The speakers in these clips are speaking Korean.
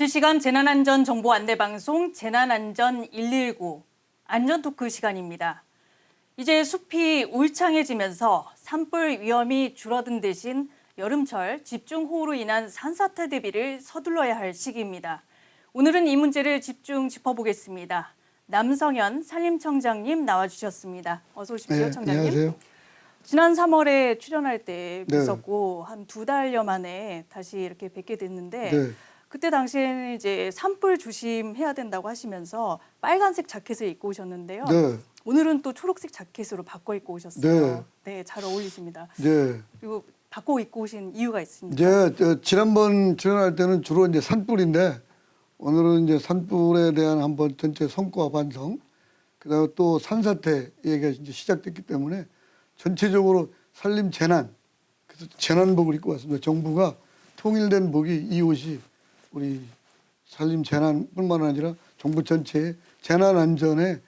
실시간 재난안전정보안내방송 재난안전 119 안전토크 시간입니다. 이제 숲이 울창해지면서 산불 위험이 줄어든 대신 여름철 집중호우로 인한 산사태 대비를 서둘러야 할 시기입니다. 오늘은 이 문제를 집중 짚어보겠습니다. 남성현 산림청장님 나와주셨습니다. 어서 오십시오, 네, 청장님. 안녕하세요. 지난 3월에 출연할 때 네. 뵀었고 한 2달여 만에 다시 이렇게 뵙게 됐는데 네. 그때 당시에는 이제 산불 조심해야 된다고 하시면서 빨간색 자켓을 입고 오셨는데요. 네. 오늘은 또 초록색 자켓으로 바꿔 입고 오셨어요. 네, 잘 어울리십니다. 네. 그리고 바꿔 입고 오신 이유가 있습니다. 이제 지난번 출연할 때는 주로 이제 산불인데 오늘은 이제 산불에 대한 한번 전체 성과 반성, 그다음에 또 산사태 얘기가 이제 시작됐기 때문에 전체적으로 산림 재난, 그래서 재난복을 입고 왔습니다. 정부가 통일된 복이 이 옷이 우리 산림 재난뿐만 아니라 정부 전체의 재난 안전에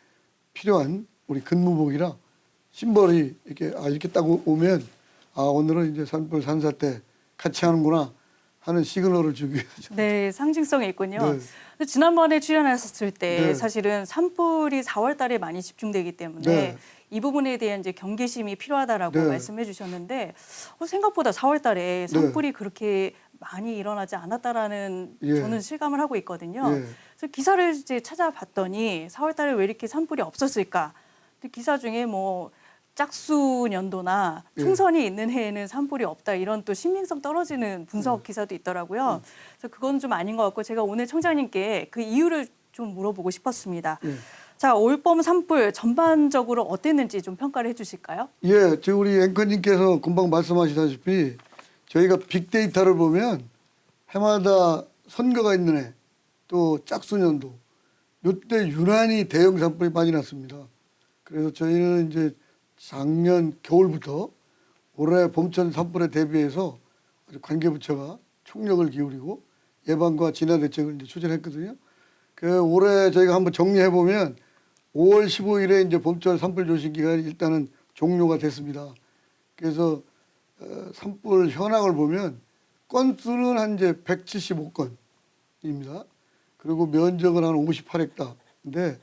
필요한 우리 근무복이라 심벌이 이렇게 딱 오면 오늘은 이제 산불 산사태 같이 하는구나 하는 시그널을 주기 위해서. 네, 상징성이 있군요. 네. 근데 지난번에 출연하셨을 때 네. 사실은 산불이 4월 달에 많이 집중되기 때문에 네. 이 부분에 대한 이제 경계심이 필요하다라고 네. 말씀해 주셨는데 생각보다 4월 달에 산불이 그렇게 많이 일어나지 않았다라는 예. 저는 실감을 하고 있거든요. 예. 그래서 기사를 이제 찾아봤더니 4월 달에 왜 이렇게 산불이 없었을까? 근데 기사 중에 뭐 짝수 년도나 예. 총선이 있는 해에는 산불이 없다 이런 또 신빙성 떨어지는 분석 기사도 있더라고요. 그래서 그건 좀 아닌 것 같고 제가 오늘 청장님께 그 이유를 좀 물어보고 싶었습니다. 예. 자, 올봄 산불 전반적으로 어땠는지 좀 평가를 해주실까요? 예, 지금 우리 앵커님께서 금방 말씀하시다시피 저희가 빅데이터를 보면 해마다 선거가 있는 해, 또 짝수년도, 이때 유난히 대형 산불이 많이 났습니다. 그래서 저희는 이제 작년 겨울부터 올해 봄철 산불에 대비해서 아주 관계부처가 총력을 기울이고 예방과 진화 대책을 이제 추진했거든요. 그 올해 저희가 한번 정리해 보면 5월 15일에 이제 봄철 산불 조심 기간이 일단은 종료가 됐습니다. 그래서 산불 현황을 보면 건수는 한 이제 175건입니다. 그리고 면적은 한 58헥타인데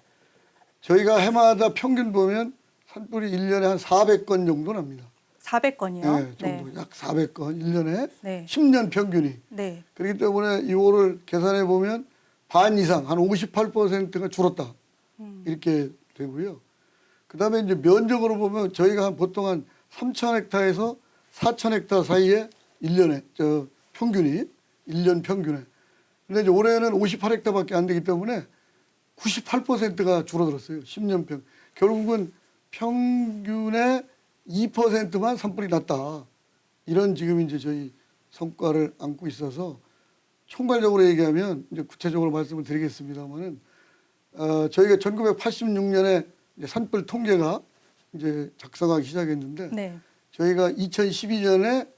저희가 해마다 평균 보면 산불이 1년에 한 400건 정도 납니다. 400건이요? 네, 정도 약 400건 1년에 네. 10년 평균이. 네. 그렇기 때문에 이거를 계산해 보면 반 이상 한 58%가 줄었다. 이렇게 되고요. 그다음에 이제 면적으로 보면 저희가 보통 한 3,000헥타에서 4,000헥타 사이에 1년에 평균이 1년 평균에. 근데 이제 올해는 58헥타밖에 안 되기 때문에 98%가 줄어들었어요. 10년 평. 결국은 평균의 2%만 산불이 났다. 이런 지금 이제 저희 성과를 안고 있어서 총괄적으로 얘기하면 이제 구체적으로 말씀을 드리겠습니다만은 저희가 1986년에 이제 산불 통계가 이제 작성하기 시작했는데 네. 저희가 2012년에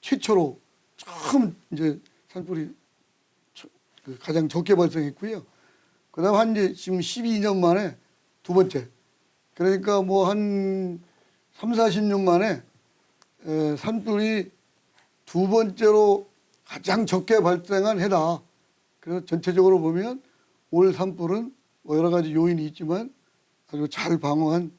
최초로 처음 이제 산불이 가장 적게 발생했고요. 그다음 한 이제 지금 12년 만에 두 번째. 그러니까 뭐 한 3, 40년 만에 산불이 두 번째로 가장 적게 발생한 해다. 그래서 전체적으로 보면 올 산불은 뭐 여러 가지 요인이 있지만 아주 잘 방어한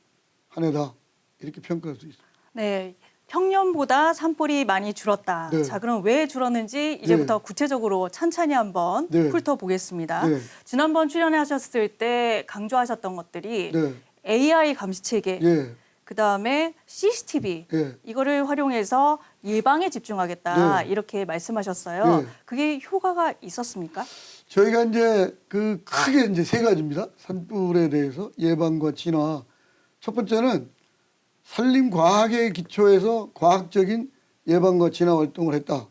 한 해다. 이렇게 평가할 수 있습니다. 네. 평년보다 산불이 많이 줄었다. 네. 자, 그럼 왜 줄었는지 이제부터 네. 구체적으로 찬찬히 한번 네. 훑어보겠습니다. 네. 지난번 출연하셨을 때 강조하셨던 것들이 네. AI 감시 체계, 예. 그다음에 CCTV 예. 이거를 활용해서 예방에 집중하겠다 네. 이렇게 말씀하셨어요. 네. 그게 효과가 있었습니까? 저희가 이제 그 크게 이제 세 가지입니다. 산불에 대해서 예방과 진화. 첫 번째는 산림과학에 기초해서 과학적인 예방과 진화 활동을 했다.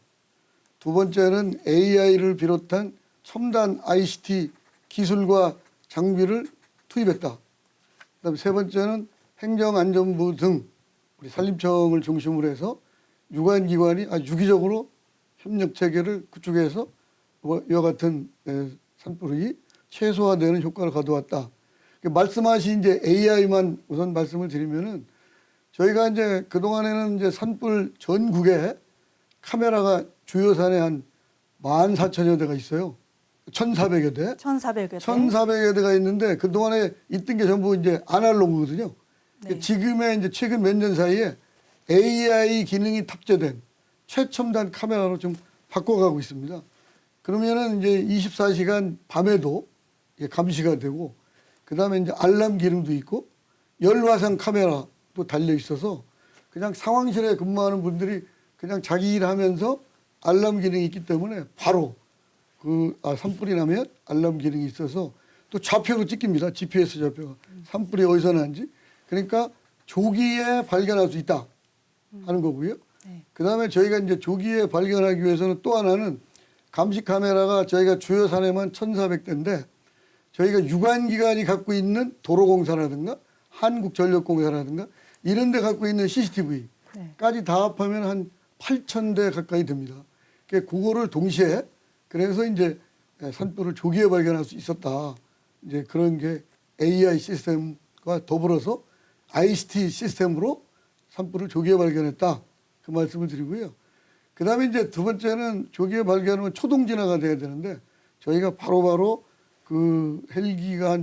두 번째는 AI를 비롯한 첨단 ICT 기술과 장비를 투입했다. 그다음에 세 번째는 행정안전부 등 우리 산림청을 중심으로 해서 유관기관이 유기적으로 협력 체계를 구축해서 이와 같은 산불이 최소화되는 효과를 가져왔다. 말씀하신 이제 AI만 우선 말씀을 드리면은 저희가 이제 그동안에는 이제 산불 전국에 카메라가 주요 산에 한 14,000여 대가 있어요. 1,400여 대. 1,400여 대. 1,400여 대가 있는데 그동안에 있던 게 전부 이제 아날로그거든요. 네. 지금의 이제 최근 몇 년 사이에 AI 기능이 탑재된 최첨단 카메라로 좀 바꿔가고 있습니다. 그러면은 이제 24시간 밤에도 이게 감시가 되고, 그 다음에 이제 알람 기능도 있고, 열화상 카메라도 달려 있어서 그냥 상황실에 근무하는 분들이 그냥 자기 일 하면서 알람 기능이 있기 때문에 바로 산불이 나면 알람 기능이 있어서 또 좌표도 찍힙니다. GPS 좌표가. 산불이 어디서 난지. 그러니까 조기에 발견할 수 있다 하는 거고요. 네. 그 다음에 저희가 이제 조기에 발견하기 위해서는 또 하나는 감시 카메라가 저희가 주요 사례만 1,400대인데 저희가 유관기관이 갖고 있는 도로공사라든가 한국전력공사라든가 이런 데 갖고 있는 CCTV까지 네. 다 합하면 한 8,000대 가까이 됩니다. 그거를 동시에 그래서 이제 산불을 조기에 발견할 수 있었다. 이제 그런 게 AI 시스템과 더불어서 ICT 시스템으로 산불을 조기에 발견했다. 그 말씀을 드리고요. 그 다음에 이제 두 번째는 조기에 발견하면 초동 진화가 돼야 되는데 저희가 바로바로 그 헬기가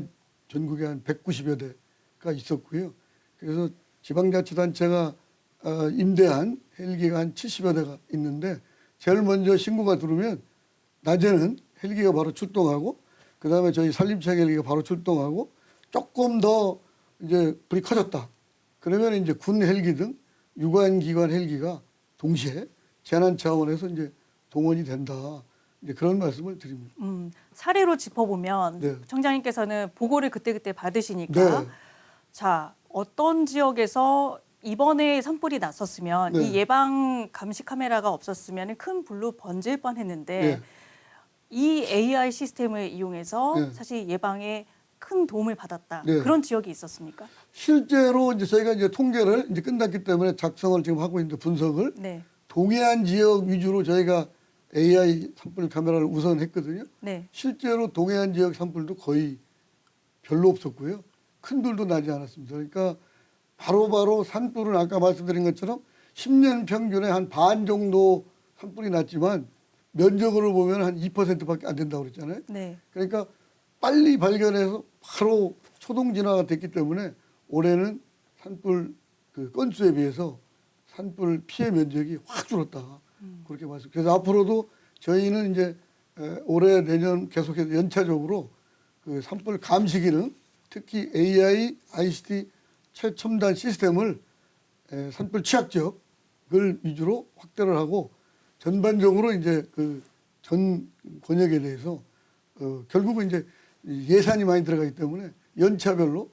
전국에 한 190여 대가 있었고요. 그래서 지방자치단체가 임대한 헬기가 한 70여 대가 있는데 제일 먼저 신고가 들어오면 낮에는 헬기가 바로 출동하고 그 다음에 저희 산림청 헬기가 바로 출동하고 조금 더 이제 불이 커졌다. 그러면 이제 군 헬기 등 유관기관 헬기가 동시에 재난 차원에서 이제 동원이 된다. 이제 그런 말씀을 드립니다. 사례로 짚어보면 네. 청장님께서는 보고를 그때그때 받으시니까 네. 자, 어떤 지역에서 이번에 산불이 났었으면 네. 이 예방 감시 카메라가 없었으면 큰 불로 번질 뻔했는데 네. 이 AI 시스템을 이용해서 네. 사실 예방에 큰 도움을 받았다. 네. 그런 지역이 있었습니까? 실제로 이제 저희가 이제 통계를 이제 끝났기 때문에 작성을 지금 하고 있는데 분석을 네. 동해안 지역 위주로 저희가 AI 산불 카메라를 우선 했거든요. 네. 실제로 동해안 지역 산불도 거의 별로 없었고요. 큰 불도 나지 않았습니다. 그러니까 바로바로 산불은 아까 말씀드린 것처럼 10년 평균에 한 반 정도 산불이 났지만 면적으로 보면 한 2%밖에 안 된다고 그랬잖아요. 네. 그러니까 빨리 발견해서 바로 초동 진화가 됐기 때문에 올해는 산불 그 건수에 비해서 산불 피해 면적이 확 줄었다. 그렇게 말씀. 그래서 앞으로도 저희는 이제 올해 내년 계속해서 연차적으로 그 산불 감시 기능, 특히 AI, ICT 최첨단 시스템을 산불 취약 지역을 위주로 확대를 하고 전반적으로 이제 그 전 권역에 대해서 결국은 이제 예산이 많이 들어가기 때문에 연차별로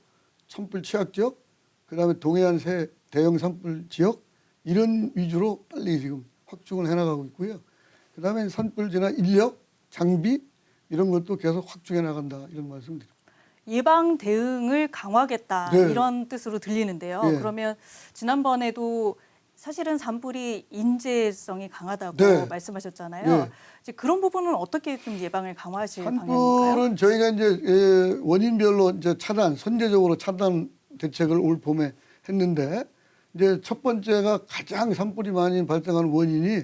산불 취약 지역, 그다음에 동해안 새 대형 산불 지역 이런 위주로 빨리 지금 확충을 해나가고 있고요. 그다음에 산불 진화 인력, 장비 이런 것도 계속 확충해 나간다 이런 말씀드립니다. 예방 대응을 강화하겠다 네. 이런 뜻으로 들리는데요. 네. 그러면 지난번에도 사실은 산불이 인재성이 강하다고 네. 말씀하셨잖아요. 네. 이제 그런 부분은 어떻게 좀 예방을 강화하실 방향인가요? 산불은 저희가 이제 원인별로 이제 차단, 선제적으로 차단 대책을 올 봄에 했는데 이제 첫 번째가 가장 산불이 많이 발생하는 원인이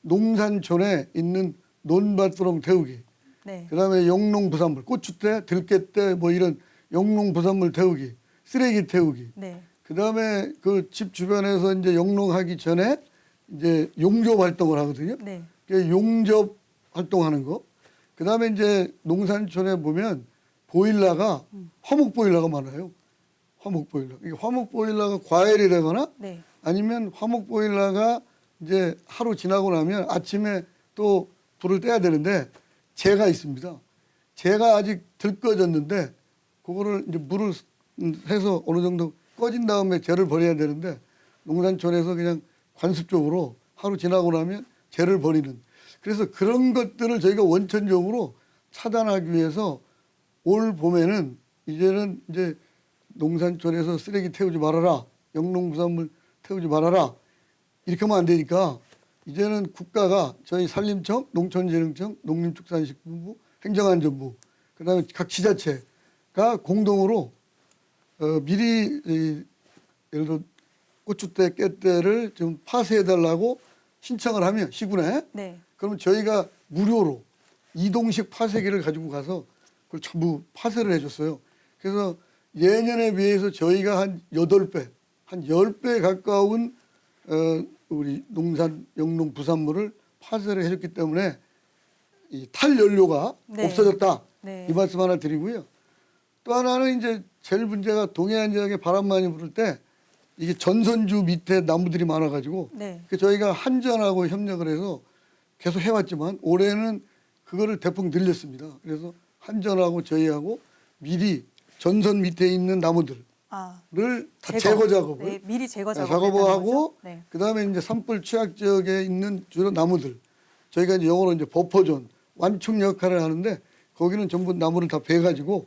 농산촌에 있는 논밭두렁 태우기. 네. 그다음에 영농 부산물, 고추대, 들깨대 뭐 이런 영농 부산물 태우기, 쓰레기 태우기. 네. 그다음에 그 집 주변에서 이제 영농하기 전에 이제 용접 활동을 하거든요. 네. 용접 활동하는 거. 그다음에 이제 농산촌에 보면 보일러가 화목 보일러가 많아요. 화목 보일러. 이 화목 보일러가 과열이 되거나 네. 아니면 화목 보일러가 이제 하루 지나고 나면 아침에 또 불을 떼야 되는데 재가 있습니다. 재가 아직 덜 꺼졌는데 그거를 이제 물을 해서 어느 정도 꺼진 다음에 재를 버려야 되는데 농산촌에서 그냥 관습적으로 하루 지나고 나면 재를 버리는. 그래서 그런 것들을 저희가 원천적으로 차단하기 위해서 올 봄에는 이제는 이제 농산촌에서 쓰레기 태우지 말아라. 영농부산물 태우지 말아라. 이렇게 하면 안 되니까 이제는 국가가 저희 산림청, 농촌진흥청, 농림축산식품부, 행정안전부, 그다음에 각 지자체가 공동으로 미리 예를 들어 고추대, 깨대를 좀 파쇄해달라고 신청을 하면 시군에 네. 그러면 저희가 무료로 이동식 파쇄기를 가지고 가서 그걸 전부 파쇄를 해줬어요. 그래서 예년에 비해서 저희가 한 8배, 한 10배 가까운 우리 농산, 영농 부산물을 파쇄를 해줬기 때문에 이 탈연료가 네. 없어졌다. 네. 이 말씀 하나 드리고요. 또 하나는 이제 제일 문제가 동해안 지역에 바람 많이 불을 때 이게 전선주 밑에 나무들이 많아가지고 네. 저희가 한전하고 협력을 해서 계속 해왔지만 올해는 그거를 대폭 늘렸습니다. 그래서 한전하고 저희하고 미리 전선 밑에 있는 나무들을 아, 다 제거 작업을 네, 미리 제거 작업을 작업을 했다는 하고 거죠? 네. 그다음에 이제 산불 취약 지역에 있는 주로 나무들 저희가 이제 영어로 이제 버퍼존 완충 역할을 하는데 거기는 전부 나무를 다 베가지고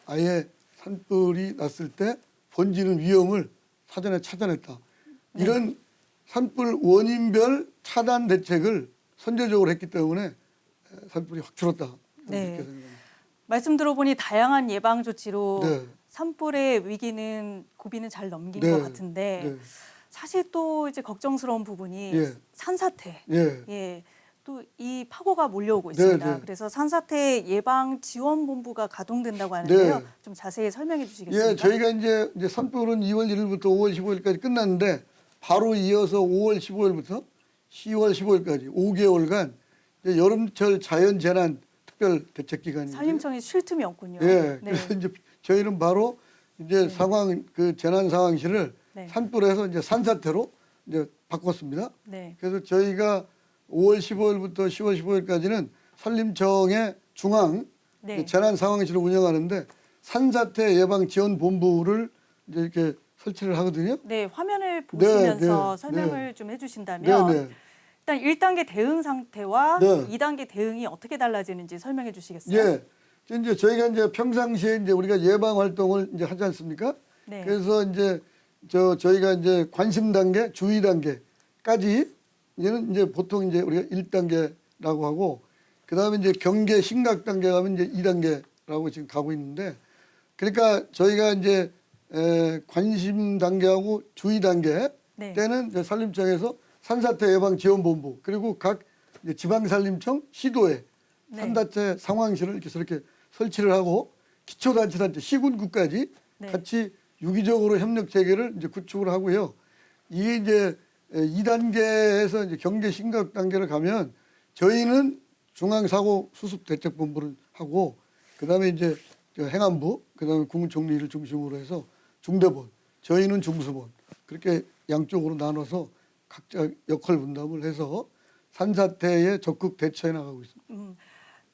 아예 산불이 났을 때 번지는 위험을 사전에 차단했다. 이런 산불 원인별 차단 대책을 선제적으로 했기 때문에 산불이 확 줄었다. 네. 이렇게 생각합니다. 말씀 들어보니 다양한 예방 조치로 네. 산불의 위기는 고비는 잘 넘긴 네. 것 같은데 네. 사실 또 이제 걱정스러운 부분이 예. 산사태. 예. 예. 또 이 파고가 몰려오고 네, 있습니다. 네. 그래서 산사태 예방 지원 본부가 가동된다고 하는데요. 네. 좀 자세히 설명해 주시겠습니까? 예, 저희가 이제 산불은 2월 1일부터 5월 15일까지 끝났는데 바로 이어서 5월 15일부터 10월 15일까지 5개월간 이제 여름철 자연재난 특별 대책 기간입니다. 산림청이 쉴 틈이 없군요. 예, 네. 그래서 이제 저희는 바로 이제 상황 그 재난 상황실을 네. 산불에서 이제 산사태로 이제 바꿨습니다. 네. 그래서 저희가 5월 15일부터 10월 15일까지는 산림청의 중앙 네. 재난 상황실을 운영하는데 산사태 예방 지원 본부를 이제 이렇게 설치를 하거든요. 네, 화면을 보시면서 네, 설명을 좀 해주신다면 네, 네. 일단 1단계 대응 상태와 네. 2단계 대응이 어떻게 달라지는지 설명해 주시겠어요? 예. 이제 저희가 이제 평상시에 이제 우리가 예방 활동을 이제 하지 않습니까? 네. 그래서 이제 저희가 이제 관심 단계, 주의 단계까지 이제는 이제 보통 이제 우리가 1단계라고 하고 그다음에 이제 경계 심각 단계 가면 이제 2단계라고 지금 가고 있는데 그러니까 저희가 이제 관심 단계하고 주의 단계 네. 때는 이제 산림청에서 산사태 예방 지원 본부 그리고 각 이제 지방 산림청 시도에 네. 산사태 상황실을 이렇게 저렇게 설치를 하고 기초단체단체 시군구까지 네. 같이 유기적으로 협력 체계를 이제 구축을 하고요. 이게 이제 2단계에서 이제 경계 심각 단계를 가면 저희는 중앙사고수습대책본부를 하고 그다음에 이제 행안부 그다음에 국무총리를 중심으로 해서 중대본 저희는 중수본 그렇게 양쪽으로 나눠서 각자 역할 분담을 해서 산사태에 적극 대처해 나가고 있습니다.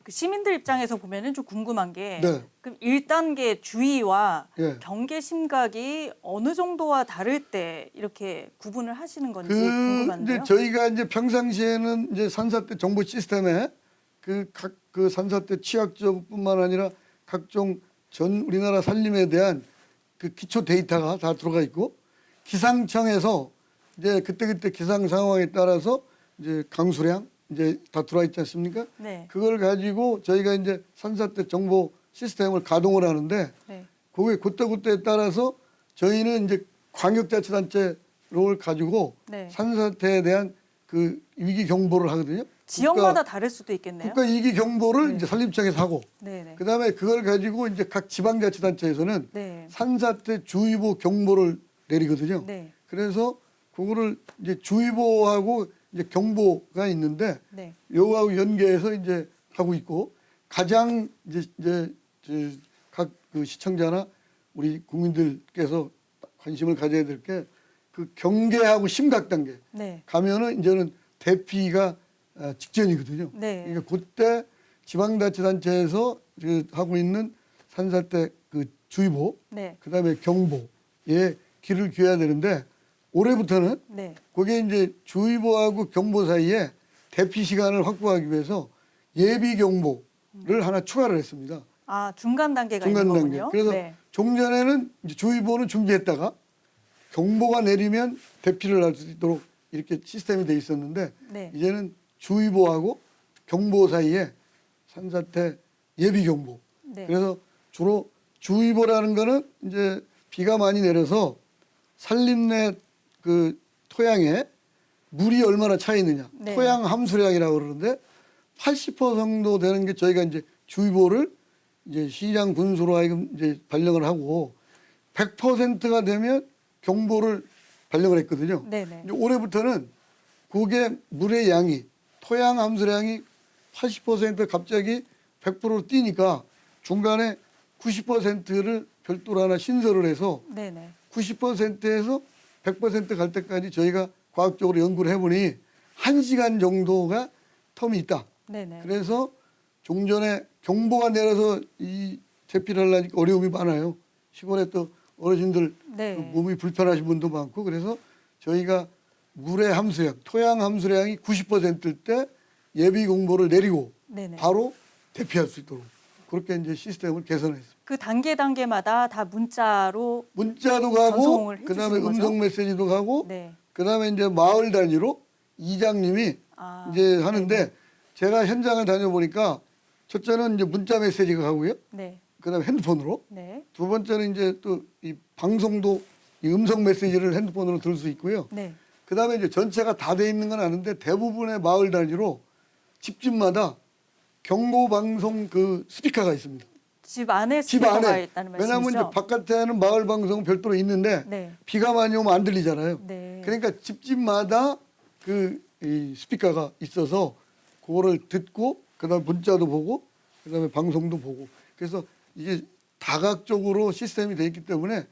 그 시민들 입장에서 보면은 좀 궁금한 게 네. 그럼 1단계 주의와 예. 경계 심각이 어느 정도와 다를 때 이렇게 구분을 하시는 건지 궁금한데요. 이제 저희가 이제 평상시에는 이제 산사태 정보 시스템에 그 산사태 취약지역뿐만 아니라 각종 전 우리나라 산림에 대한 그 기초 데이터가 다 들어가 있고 기상청에서 이제 그때그때 기상 상황에 따라서 이제 강수량 이제 다 들어와 있지 않습니까? 네. 그걸 가지고 저희가 이제 산사태 정보 시스템을 가동을 하는데 네. 그게 그때그때에 따라서 저희는 이제 광역자치단체를 가지고 네. 산사태에 대한 그 위기 경보를 하거든요. 지역마다 다를 수도 있겠네요. 국가 위기 경보를 네. 이제 산림청에서 하고 네, 네. 그다음에 그걸 가지고 이제 각 지방자치단체에서는 네. 산사태 주의보 경보를 내리거든요. 네. 그래서 그거를 이제 주의보하고 이제 경보가 있는데 네. 요거하고 연계해서 이제 하고 있고 가장 이제 각 그 시청자나 우리 국민들께서 관심을 가져야 될 게 그 경계하고 심각 단계 네. 가면은 이제는 대피가 직전이거든요. 네. 그러니까 그때 지방자치단체에서 하고 있는 산사태 그 주의보, 네. 그다음에 경보에 길을 귀어야 되는데 올해부터는 네. 그게 이제 주의보하고 경보 사이에 대피 시간을 확보하기 위해서 예비 경보를 하나 추가를 했습니다. 아, 중간 단계가 중간 있는 단계. 거군요. 그래서 네. 종전에는 이제 주의보는 준비했다가 경보가 내리면 대피를 할 수 있도록 이렇게 시스템이 돼 있었는데 네. 이제는 주의보하고 경보 사이에 산사태 예비 경보. 네. 그래서 주로 주의보라는 거는 이제 비가 많이 내려서 산림 내 그 토양에 물이 얼마나 차 있느냐. 네. 토양 함수량이라고 그러는데 80% 정도 되는 게 저희가 이제 주의보를 이제 시장 군수로 하여금 이제 발령을 하고 100%가 되면 경보를 발령을 했거든요. 네네. 이제 올해부터는 그게 물의 양이 토양 함수량이 80% 갑자기 100%로 뛰니까 중간에 90%를 별도로 하나 신설을 해서 네네. 90%에서 100% 갈 때까지 저희가 과학적으로 연구를 해보니 1시간 정도가 텀이 있다. 네네. 그래서 종전에 경보가 내려서 이 대피를 하려니까 어려움이 많아요. 시골에 또 어르신들 네. 그 몸이 불편하신 분도 많고 그래서 저희가 물의 함수량, 토양 함수량이 90%일 때 예비 공보를 내리고 네네. 바로 대피할 수 있도록 그렇게 이제 시스템을 개선했습니다. 그 단계마다 다 문자로 문자도 가고 전송을 그다음에 해주시는 거죠? 음성 메시지도 가고 네. 그다음에 이제 마을 단위로 이장님이 아, 이제 하는데 네네. 제가 현장을 다녀보니까 첫째는 이제 문자 메시지가 가고요. 네. 그다음에 핸드폰으로 네. 두 번째는 이제 또 이 방송도 이 음성 메시지를 핸드폰으로 들을 수 있고요. 네. 그다음에 이제 전체가 다 돼 있는 건 아는데 대부분의 마을 단위로 집집마다 경보 방송 그 스피커가 있습니다. 집 안에 집 스피커가 안에. 있다는 왜냐하면 말씀이시죠? 이제 바깥에는 마을 방송은 별도로 있는데 네. 비가 많이 오면 안 들리잖아요. 네. 그러니까 집집마다 그 이 스피커가 있어서 그거를 듣고 그다음에 문자도 보고 그다음에 방송도 보고 그래서 이게 다각적으로 시스템이 돼 있기 때문에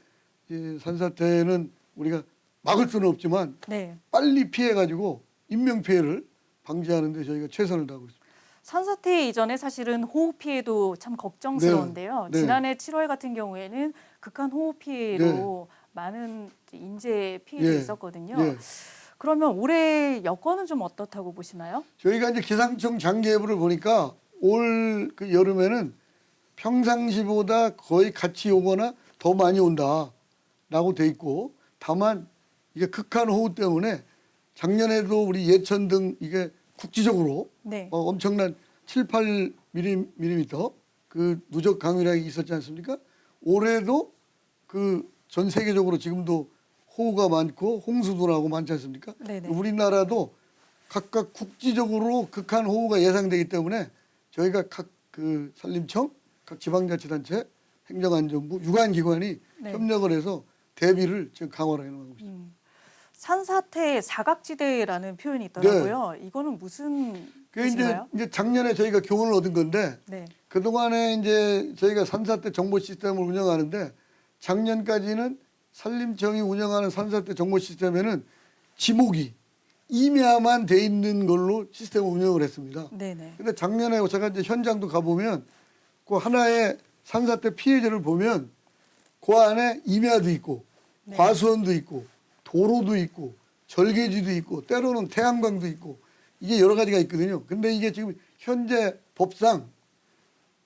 이 산사태는 우리가 막을 수는 없지만 네. 빨리 피해 가지고 인명 피해를 방지하는 데 저희가 최선을 다하고 있습니다. 산사태 이전에 사실은 호우 피해도 참 걱정스러운데요. 네. 네. 지난해 7월 같은 경우에는 극한 호우 피해로 많은 인재 피해도 예. 있었거든요. 예. 그러면 올해 여건은 좀 어떻다고 보시나요? 저희가 이제 기상청 장기예보를 보니까 올 그 여름에는 평상시보다 거의 같이 오거나 더 많이 온다라고 돼 있고 다만 이게 극한 호우 때문에 작년에도 우리 예천 등 이게 국지적으로 네. 엄청난 7, 8mm 그 누적 강우량이 있었지 않습니까? 올해도 그 전 세계적으로 지금도 호우가 많고 홍수도 나고 많지 않습니까? 네네. 우리나라도 각각 국지적으로 극한 호우가 예상되기 때문에 저희가 각 그 산림청, 각 지방자치단체, 행정안전부, 유관기관이 네. 협력을 해서 대비를 지금 강화를 해나가고 있습니다. 산사태 사각지대라는 표현이 있더라고요. 이거는 무슨 그게 뜻인가요? 이제 작년에 저희가 교훈을 얻은 건데 네. 그동안에 이제 저희가 산사태 정보 시스템을 운영하는데 작년까지는 산림청이 운영하는 산사태 정보 시스템에는 지목이 임야만 돼 있는 걸로 시스템을 운영을 했습니다. 네네. 근데 작년에 제가 이제 현장도 가보면 그 하나의 산사태 피해자를 보면 그 안에 임야도 있고 네. 과수원도 있고 도로도 있고 절개지도 있고 때로는 태양광도 있고 이게 여러 가지가 있거든요. 근데 이게 지금 현재 법상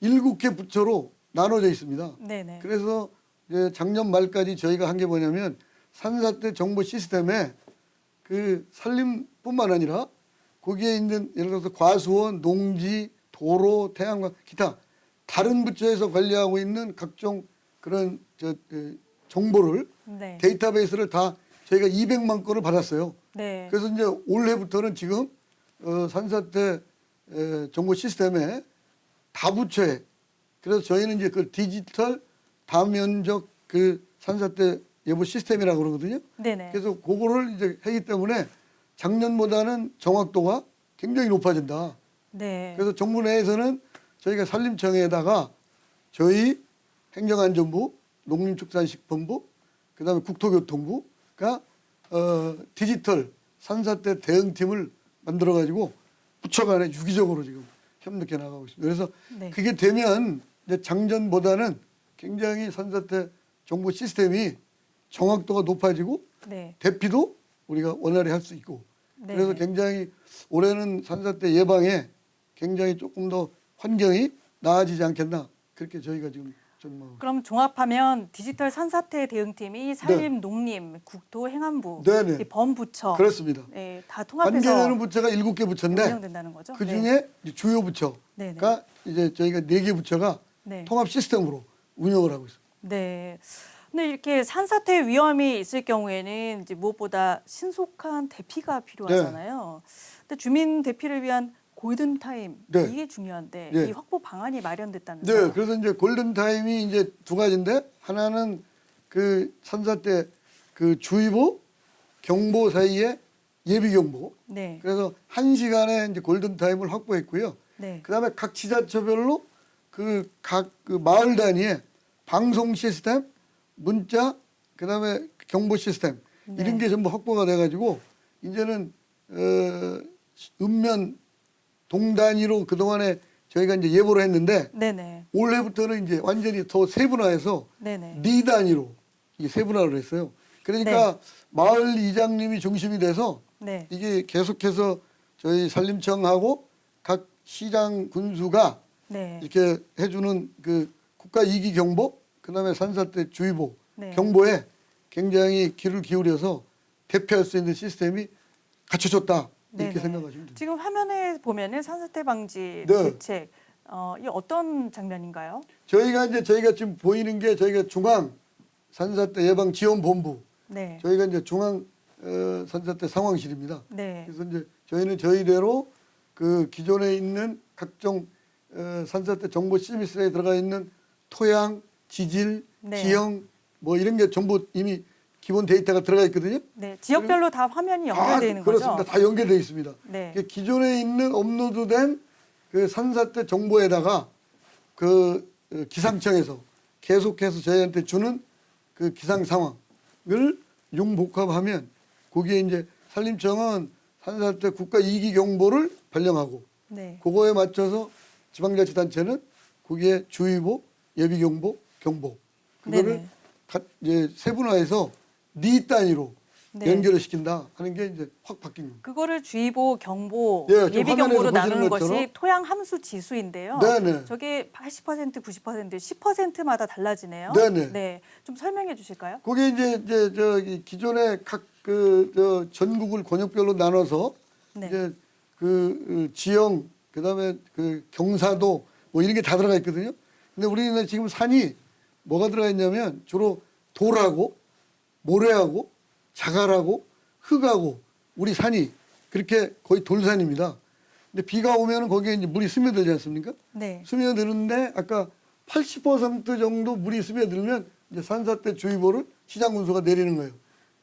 7개 부처로 나눠져 있습니다. 네네. 그래서 이제 작년 말까지 저희가 한 게 뭐냐면 산사태 정보 시스템에 그 산림뿐만 아니라 거기에 있는 예를 들어서 과수원, 농지, 도로, 태양광, 기타 다른 부처에서 관리하고 있는 각종 그런 정보를 네. 데이터베이스를 다 저희가 200만 건을 받았어요. 네. 그래서 이제 올해부터는 지금 산사태 정보 시스템에 다 부처에 그래서 저희는 이제 그 디지털 다면적 그 산사태 예보 시스템이라고 그러거든요. 네네. 그래서 그거를 이제 하기 때문에 작년보다는 정확도가 굉장히 높아진다. 네. 그래서 정부 내에서는 저희가 산림청에다가 저희 행정안전부, 농림축산식품부, 그다음에 국토교통부가 디지털 산사태 대응팀을 만들어 가지고 부처 간에 유기적으로 지금 협력해 나가고 있습니다. 그래서 네. 그게 되면 이제 작년보다는 굉장히 산사태 정보 시스템이 정확도가 높아지고 네. 대피도 우리가 원활히 할 수 있고 네. 그래서 굉장히 올해는 산사태 예방에 굉장히 조금 더 환경이 나아지지 않겠나 그렇게 저희가 지금 전망하고 그럼 종합하면 디지털 산사태 대응팀이 산림, 농림, 국토, 행안부, 네네. 이 범부처 그렇습니다. 네, 다 통합해서 관계되는 부처가 7개 부처인데 운영된다는 거죠. 그 네. 중에 이제 주요 부처가 네네. 이제 저희가 4개 부처가 네. 통합 시스템으로 운영을 하고 있습니다. 네. 근데 이렇게 산사태 위험이 있을 경우에는 이제 무엇보다 신속한 대피가 필요하잖아요. 근데 주민 대피를 위한 골든 타임 네. 이게 중요한데 네. 이 확보 방안이 마련됐다면서요? 네, 그래서 이제 골든 타임이 이제 두 가지인데 하나는 그 산사 때 그 주의보, 경보 사이에 예비 경보. 네. 그래서 1시간에 이제 골든 타임을 확보했고요. 네. 그다음에 각 지자체별로 그 각 그 마을 단위에 방송 시스템, 문자, 그다음에 경보 시스템 네. 이런 게 전부 확보가 돼가지고 이제는 읍면 동 단위로 그 동안에 저희가 이제 예보를 했는데 네네. 올해부터는 이제 완전히 더 세분화해서 네네. 리 단위로 이게 세분화를 했어요. 그러니까 마을 이장님이 중심이 돼서 네. 이게 계속해서 저희 산림청하고 각 시장 군수가 네. 이렇게 해주는 그 국가 이기 경보, 그다음에 산사태 주의보 네. 경보에 굉장히 귀를 기울여서 대표할 수 있는 시스템이 갖춰졌다 이렇게 네네. 생각하시면 됩니다. 지금 화면에 보면은 산사태 방지 네. 대책 이 어떤 장면인가요? 저희가 지금 보이는 게 저희가 중앙 산사태 예방 지원 본부, 네. 저희가 이제 중앙 산사태 상황실입니다. 네. 그래서 이제 저희는 저희대로 그 기존에 있는 각종 산사태 정보 시스템에 들어가 있는 토양, 지질, 네. 지형 뭐 이런 게 전부 이미 기본 데이터가 들어가 있거든요. 네. 지역별로 다 화면이 연결되어 있는 그렇습니다. 거죠? 다 연결되어 있습니다. 네. 그 기존에 있는 업로드된 그 산사태 정보에다가 그 기상청에서 계속해서 저희한테 주는 그 기상 상황을 융복합하면 거기에 이제 산림청은 산사태 국가 이기 경보를 발령하고 네. 그거에 맞춰서 지방자치단체는 거기에 주의보, 예비경보, 경보 그거를 네네. 이제 세분화해서 리 단위로 네. 연결을 시킨다 하는 게 이제 확 바뀐 겁니다. 그거를 주의보, 경보, 네, 지금 예비 화면에서 경보로 보시는 나누는 것처럼. 것이 토양 함수 지수인데요. 네네. 저게 80%, 90%, 10%마다 달라지네요. 네네. 네. 좀 설명해 주실까요? 그게 이제 저기 기존에 각 전국을 권역별로 나눠서 네. 이제 그 지형 그다음에 그 경사도 뭐 이런 게 다 들어가 있거든요. 근데 우리는 지금 산이 뭐가 들어가 있냐면 주로 돌하고 모래하고 자갈하고 흙하고 우리 산이 그렇게 거의 돌산입니다. 근데 비가 오면은 거기에 이제 물이 스며들지 않습니까? 네. 스며드는데 아까 80% 정도 물이 스며들면 이제 산사태 주의보를 시장 군수가 내리는 거예요.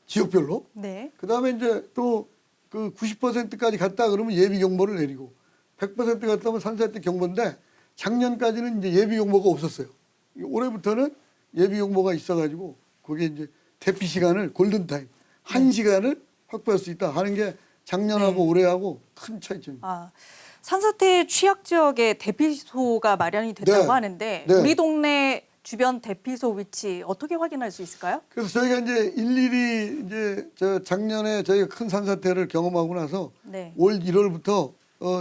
지역별로. 네. 그다음에 이제 또 그 90%까지 갔다 그러면 예비 경보를 내리고 100% 갔다 오면 산사태 경보인데 작년까지는 이제 예비 경보가 없었어요. 올해부터는 예비 경보가 있어가지고 거기에 이제 대피 시간을 골든 타임 1시간을 확보할 수 있다 하는 게 작년하고 네. 올해하고 큰 차이점입니다. 아, 산사태 취약 지역에 대피소가 마련이 됐다고 네. 하는데 네. 우리 동네 주변 대피소 위치 어떻게 확인할 수 있을까요? 그래서 저희가 이제 일일이 이제 저 작년에 저희가 큰 산사태를 경험하고 나서 네. 올 1월부터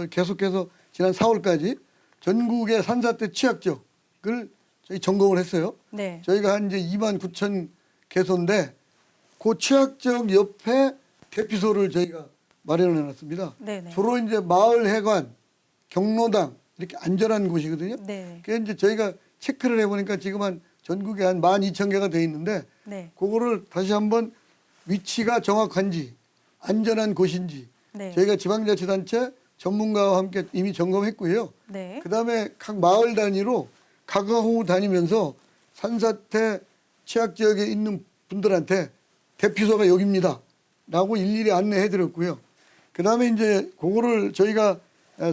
계속해서 지난 4월까지 전국의 산사태 취약 지역을 저희 점검을 했어요. 네. 저희가 한 이제 2만 9천 개소인데 그 취약 지역 옆에 대피소를 저희가 마련해 놨습니다. 네네. 주로 이제 마을 해관, 경로당 이렇게 안전한 곳이거든요. 네. 그래서 이제 저희가 체크를 해보니까 지금 한 전국에 한 12,000개가 돼 있는데 네. 그거를 다시 한번 위치가 정확한지 안전한 곳인지 네. 저희가 지방자치단체 전문가와 함께 이미 점검했고요. 네. 그다음에 각 마을 단위로 가가호 다니면서 산사태 취약 지역에 있는 분들한테 대피소가 여기입니다. 라고 일일이 안내해 드렸고요. 그다음에 이제 그거를 저희가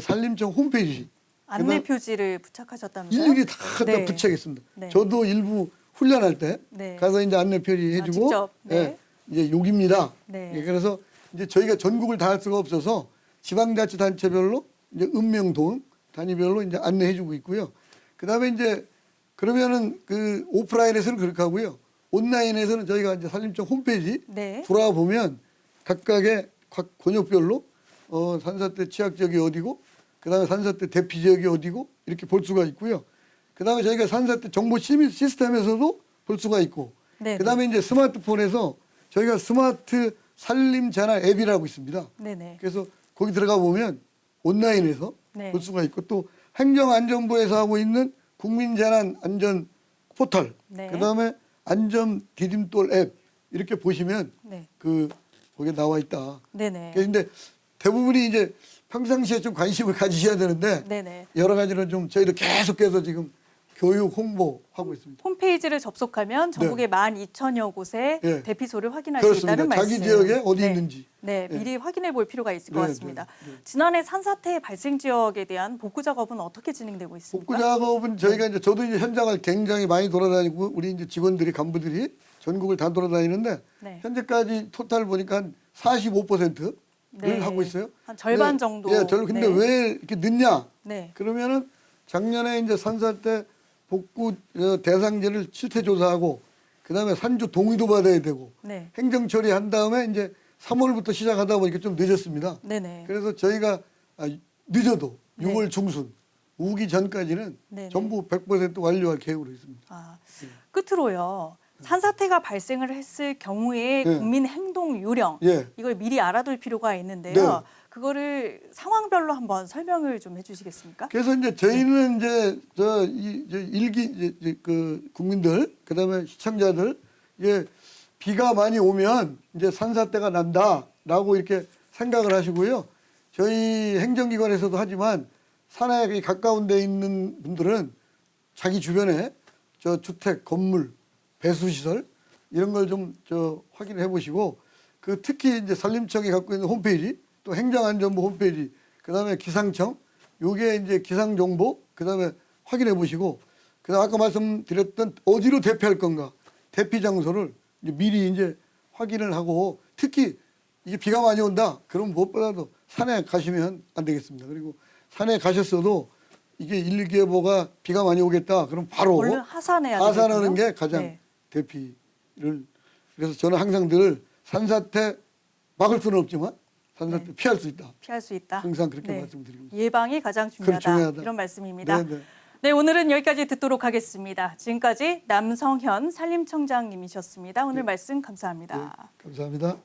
산림청 홈페이지 안내 표지를 부착하셨다면서요? 일일이 다 네. 붙여야겠습니다. 네. 저도 일부 훈련할 때 네. 가서 이제 안내 표지 해주고 직접, 네. 예, 이제 여기입니다. 네. 예, 그래서 이제 저희가 전국을 다 할 수가 없어서 지방자치단체별로 이제 읍명동 단위별로 이제 안내해주고 있고요. 그다음에 이제 그러면은 그 오프라인에서는 그렇게 하고요. 온라인에서는 저희가 이제 산림청 홈페이지 네. 들어와 보면 각각의 각 권역별로 산사태 취약 지역이 어디고 그다음에 산사태 대피 지역이 어디고 이렇게 볼 수가 있고요. 그다음에 저희가 산사태 정보 시스템에서도 볼 수가 있고 네. 그다음에 이제 스마트폰에서 저희가 스마트 산림 재난 앱이라고 있습니다. 네네. 그래서 거기 들어가 보면 온라인에서 네. 볼 수가 있고 또 행정안전부에서 하고 있는 국민재난안전 포털 네. 그다음에 안전 디딤돌 앱 이렇게 보시면 네. 그 거기에 나와 있다. 네네. 그런데 대부분이 이제 평상시에 좀 관심을 가지셔야 되는데 네네. 여러 가지로 좀 저희도 계속해서 지금 교육 홍보하고 있습니다. 홈페이지를 접속하면 전국의 12,000여 곳의 네. 대피소를 확인할 수 그렇습니다. 있다는 말씀. 자기 지역에 어디 네. 있는지. 네, 네. 미리 확인해 볼 필요가 있을 것 네, 같습니다. 네, 네. 지난해 산사태 발생 지역에 대한 복구 작업은 어떻게 진행되고 있습니까? 복구 작업은 저희가 이제 저도 이제 현장을 굉장히 많이 돌아다니고 우리 이제 직원들이 간부들이 전국을 다 돌아다니는데 네. 현재까지 토탈 보니까 한 45%를 네. 하고 있어요. 한 절반 네. 정도. 예, 근데 네. 왜 이렇게 늦냐? 네. 그러면은 작년에 이제 산사태 복구 대상지를 실태 조사하고 그다음에 산주 동의도 받아야 되고 네. 행정 처리한 다음에 이제 3월부터 시작하다 보니까 좀 늦었습니다. 네네. 그래서 저희가 늦어도 네. 6월 중순 우기 전까지는 네네. 전부 100% 완료할 계획으로 있습니다. 아, 끝으로요. 산사태가 발생을 했을 경우에 네. 국민 행동 요령 예. 이걸 미리 알아둘 필요가 있는데요. 네. 그거를 상황별로 한번 설명을 좀 해주시겠습니까? 그래서 이제 저희는 이제 그 국민들 그다음에 시청자들 이게 비가 많이 오면 이제 산사태가 난다라고 이렇게 생각을 하시고요. 저희 행정기관에서도 하지만 산에 가까운 데 있는 분들은 자기 주변에 저 주택, 건물, 배수시설 이런 걸 좀 확인해 보시고 그 특히 이제 산림청이 갖고 있는 홈페이지 또 행정안전부 홈페이지 그다음에 기상청 요게 이제 기상정보 그다음에 확인해 보시고 그다음 아까 말씀드렸던 어디로 대피할 건가 대피 장소를 이제 미리 이제 확인을 하고 특히 이게 비가 많이 온다 그럼 무엇보다도 산에 가시면 안 되겠습니다. 그리고 산에 가셨어도 이게 일기예보가 비가 많이 오겠다 그럼 바로 얼른 하산해야 하산하는 되겠군요. 게 가장 네. 대피를 그래서 저는 항상 늘 산사태 막을 수는 없지만 산사태 네. 피할 수 있다. 피할 수 있다. 항상 그렇게 네. 말씀드립니다. 예방이 가장 중요하다. 중요하다. 이런 말씀입니다. 네, 네. 네, 오늘은 여기까지 듣도록 하겠습니다. 지금까지 남성현 산림청장님이셨습니다. 오늘 말씀 감사합니다. 네, 감사합니다.